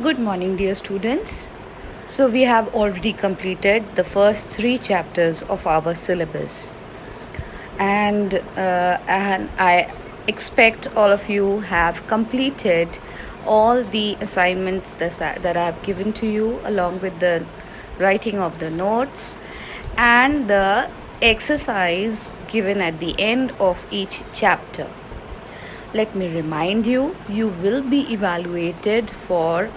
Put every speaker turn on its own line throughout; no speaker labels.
Good morning, dear students. So, we have already completed the first three chapters of our syllabus, and I expect all of you have completed all the assignments that I have given to you, along with the writing of the notes and the exercise given at the end of each chapter. Let me remind you, you will be evaluated for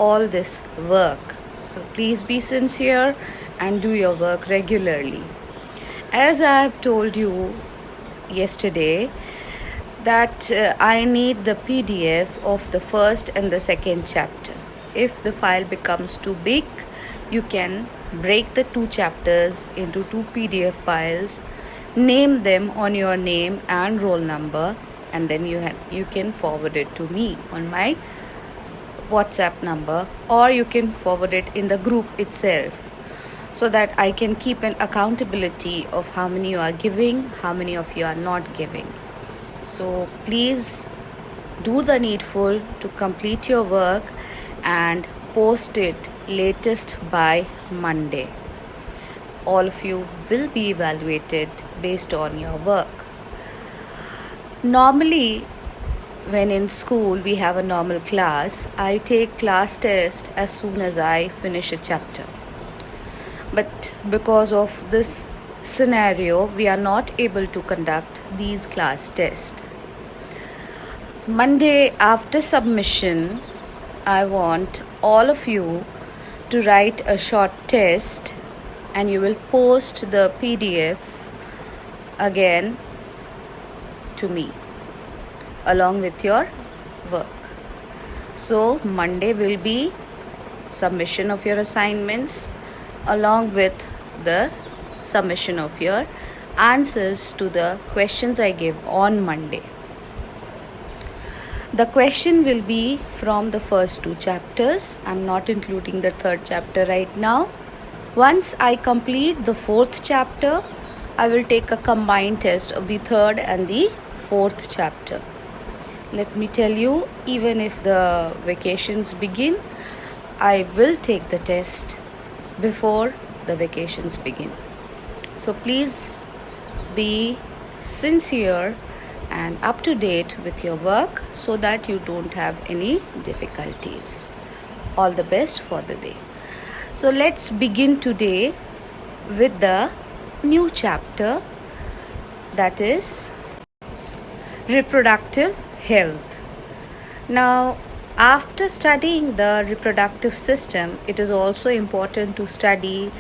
all this work. So please be sincere and do your work regularly. As I have told you yesterday, that I need the PDF of the first and the second chapter. If the file becomes too big, you can break the two chapters into two PDF files, name them on your name and roll number, and then you can forward it to me on my WhatsApp number, or you can forward it in the group itself, so that I can keep an accountability of how many you are giving, how many of you are not giving. So please do the needful to complete your work and post it latest by Monday. All of you will be evaluated based on your work. Normally, when in school we have a normal class, I take class test as soon as I finish a chapter. But because of this scenario, we are not able to conduct these class tests. Monday after submission, I want all of you to write a short test, and you will post the PDF again to me along with your work. So Monday will be submission of your assignments along with the submission of your answers to the questions I give on Monday. The question will be from the first two chapters. I'm not including the third chapter right now. Once I complete the fourth chapter, I will take a combined test of the third and the fourth chapter. Let me tell you, even if the vacations begin, I will take the test before the vacations begin. So please be sincere and up to date with your work so that you don't have any difficulties. All the best for the day. So let's begin today with the new chapter, that is reproductive health. Now, after studying the reproductive system, it is also important to study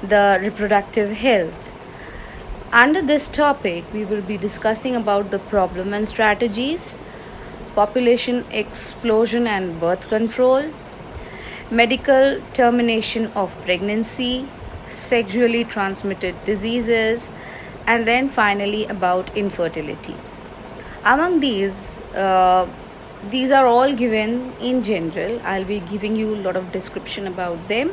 the reproductive health. Under this topic, we will be discussing about the problem and strategies, population explosion and birth control, medical termination of pregnancy, sexually transmitted diseases, and then finally about infertility. Among these are all given in general. I'll be giving you a lot of description about them.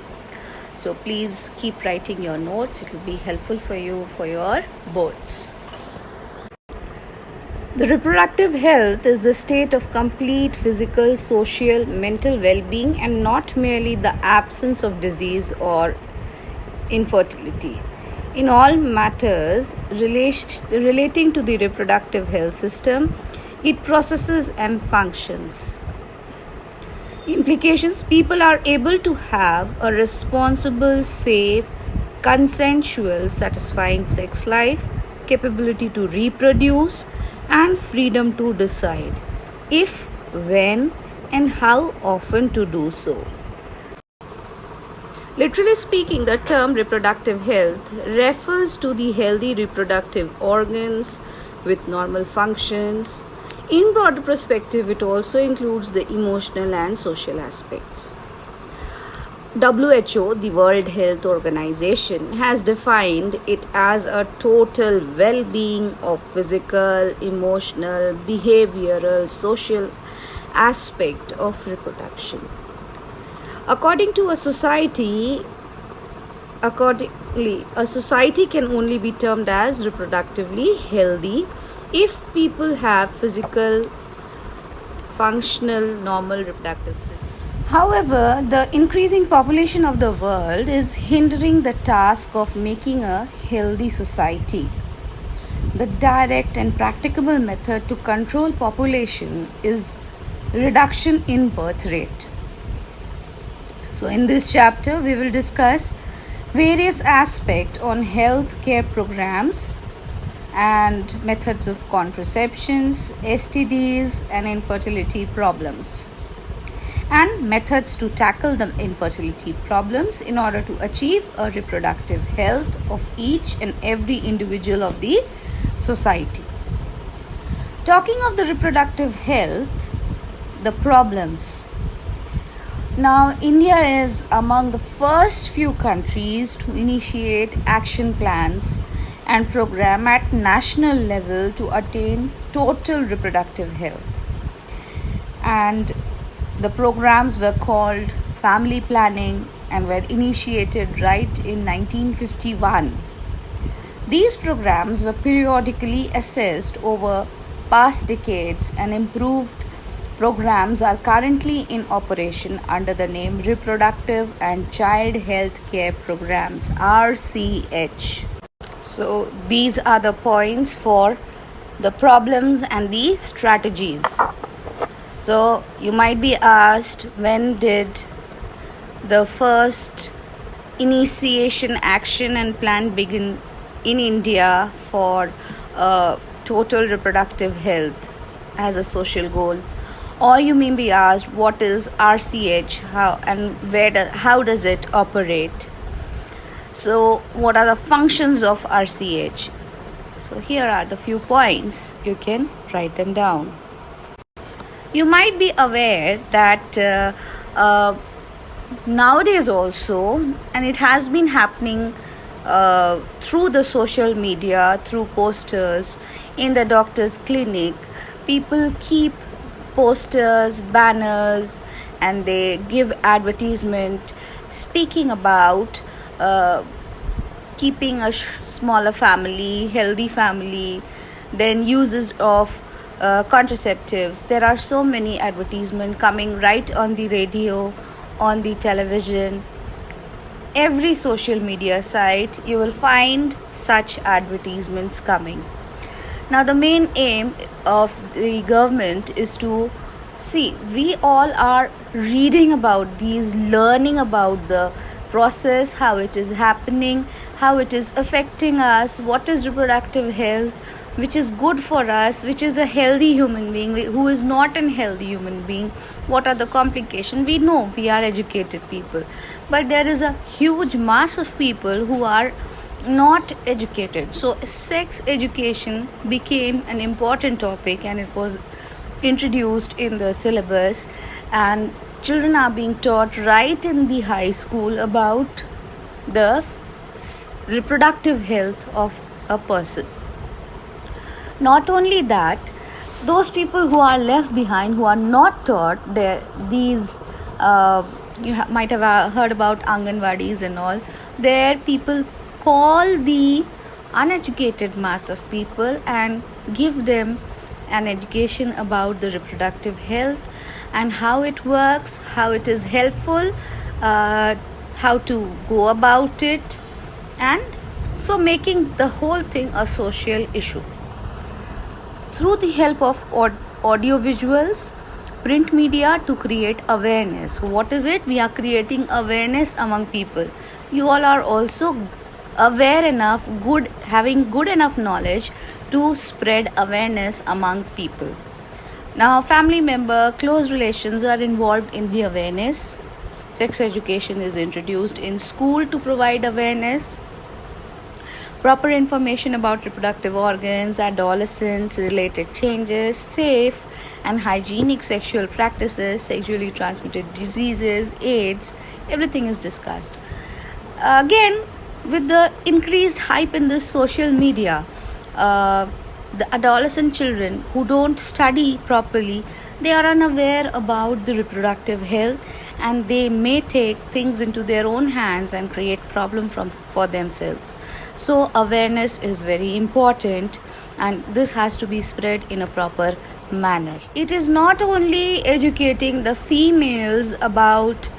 So please keep writing your notes. It will be helpful for you for your boards. The reproductive health is the state of complete physical, social, mental well-being, and not merely the absence of disease or infertility. In all matters relating to the reproductive health system, it processes and functions. Implications: people are able to have a responsible, safe, consensual, satisfying sex life, capability to reproduce, and freedom to decide if, when, and how often to do so. Literally speaking, the term reproductive health refers to the healthy reproductive organs with normal functions. In broader perspective, it also includes the emotional and social aspects. WHO, the World Health Organization, has defined it as a total well-being of physical, emotional, behavioral, social aspect of reproduction. According to a society can only be termed as reproductively healthy if people have physical, functional, normal reproductive system. However, the increasing population of the world is hindering the task of making a healthy society. The direct and practicable method to control population is reduction in birth rate. So in this chapter we will discuss various aspects on health care programs and methods of contraceptions, STDs and infertility problems, and methods to tackle the infertility problems in order to achieve a reproductive health of each and every individual of the society. Talking of the reproductive health, the problems. Now, India is among the first few countries to initiate action plans and program at national level to attain total reproductive health. And the programs were called family planning and were initiated right in 1951. These programs were periodically assessed over past decades, and improved programs are currently in operation under the name Reproductive and Child Health Care Programs, RCH. So these are the points for the problems and the strategies. So you might be asked, when did the first initiation action and plan begin in India for total reproductive health as a social goal? Or you may be asked, what is RCH, how does it operate? So what are the functions of RCH? So here are the few points, you can write them down. You might be aware that nowadays also, and it has been happening through the social media, through posters in the doctor's clinic, people keep posters, banners, and they give advertisement speaking about keeping a smaller family, healthy family, then uses of contraceptives. There are so many advertisements coming right on the radio, on the television. Every social media site you will find such advertisements coming. Now the main aim of the government is to see, we all are reading about these, learning about the process, how it is happening, how it is affecting us, what is reproductive health, which is good for us, which is a healthy human being, who is not a healthy human being, what are the complications. We know, we are educated people, but there is a huge mass of people who are not educated. So sex education became an important topic, and it was introduced in the syllabus, and children are being taught right in the high school about the reproductive health of a person. Not only that, those people who are left behind, who are not taught, these might have heard about Anganwadis and all. There people call the uneducated mass of people and give them an education about the reproductive health and how it works, how it is helpful, how to go about it, and so making the whole thing a social issue. Through the help of audio visuals, print media, to create awareness. What is it? We are creating awareness among people. You all are also aware enough, having good enough knowledge to spread awareness among people. Now, family member, close relations are involved in the awareness. Sex education is introduced in school to provide awareness. Proper information about reproductive organs, adolescence, related changes, safe and hygienic sexual practices, sexually transmitted diseases, AIDS, everything is discussed. Again, with the increased hype in this social media, the adolescent children who don't study properly, They are unaware about the reproductive health, and they may take things into their own hands and create problem for themselves. So awareness is very important, and this has to be spread in a proper manner. It is not only educating the females about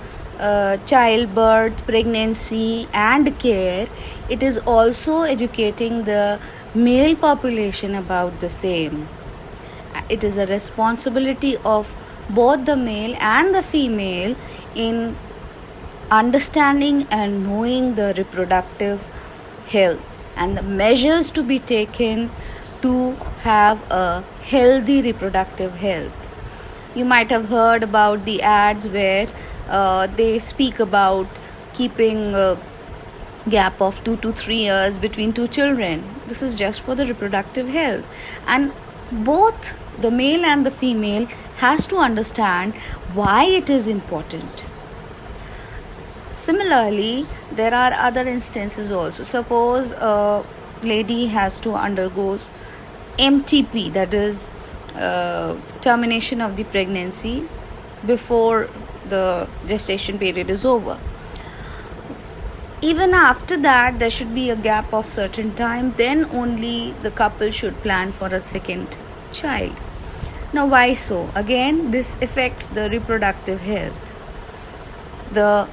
childbirth, pregnancy, and care, it is also educating the male population about the same. It is a responsibility of both the male and the female in understanding and knowing the reproductive health and the measures to be taken to have a healthy reproductive health. You might have heard about the ads where they speak about keeping a gap of 2 to 3 years between two children. This is just for the reproductive health, and both the male and the female has to understand why it is important. Similarly, there are other instances also. Suppose a lady has to undergo MTP, that is termination of the pregnancy before the gestation period is over. Even after that, there should be a gap of certain time, then only the couple should plan for a second child. Now, why so? Again, this affects the reproductive health. The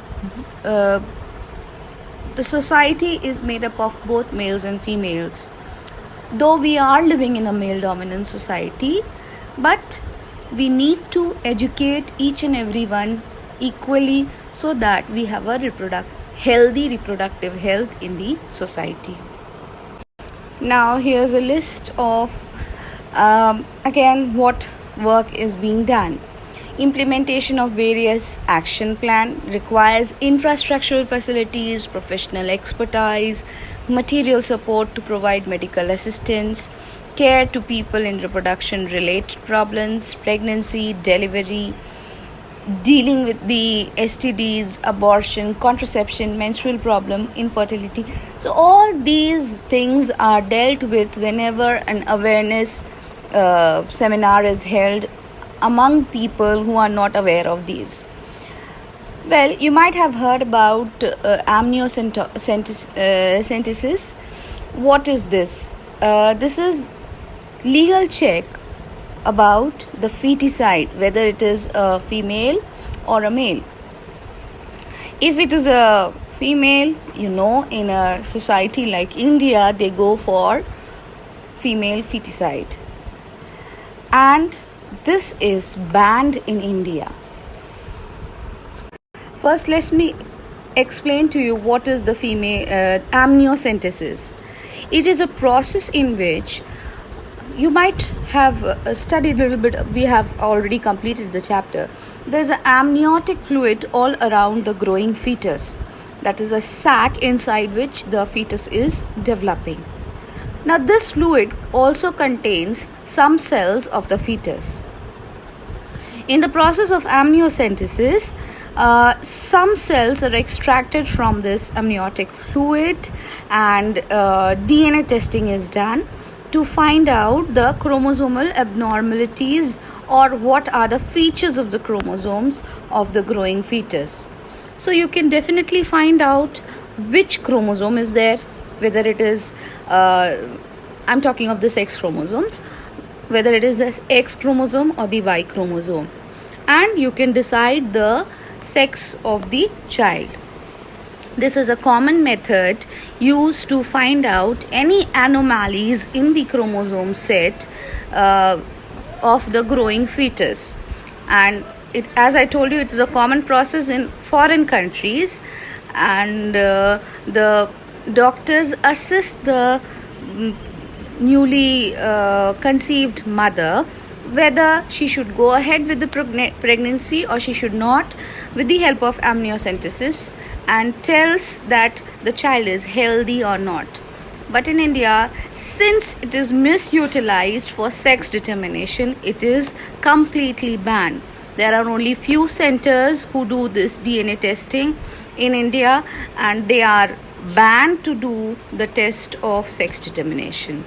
society is made up of both males and females. Though we are living in a male dominant society, but we need to educate each and everyone equally so that we have a healthy reproductive health in the society. Now, here's a list of again what work is being done. Implementation of various action plan requires infrastructural facilities, professional expertise, material support to provide medical assistance, care to people in reproduction related problems, pregnancy, delivery, dealing with the STDs, abortion, contraception, menstrual problem, infertility. So all these things are dealt with whenever an awareness seminar is held among people who are not aware of these. Well, you might have heard about amniocentesis. What is this? This is legal check about the feticide, whether it is a female or a male. If it is a female, in a society like India, they go for female feticide. And this is banned in India. First, let me explain to you what is the female amniocentesis. It is a process in which you might have studied a little bit. We have already completed the chapter. There's an amniotic fluid all around the growing fetus. That is a sac inside which the fetus is developing. Now, this fluid also contains some cells of the fetus. In the process of amniocentesis, some cells are extracted from this amniotic fluid, and DNA testing is done to find out the chromosomal abnormalities or what are the features of the chromosomes of the growing fetus. So you can definitely find out which chromosome is there, whether it is, I'm talking of the sex chromosomes, whether it is the X chromosome or the Y chromosome. And you can decide the sex of the child. This is a common method used to find out any anomalies in the chromosome set of the growing fetus. And as I told you, it is a common process in foreign countries, and the doctors assist the newly conceived mother whether she should go ahead with the pregnancy or she should not, with the help of amniocentesis, and tells that the child is healthy or not. But in India, since it is misutilized for sex determination, it is completely banned. There are only few centers who do this DNA testing in India, and they are banned to do the test of sex determination.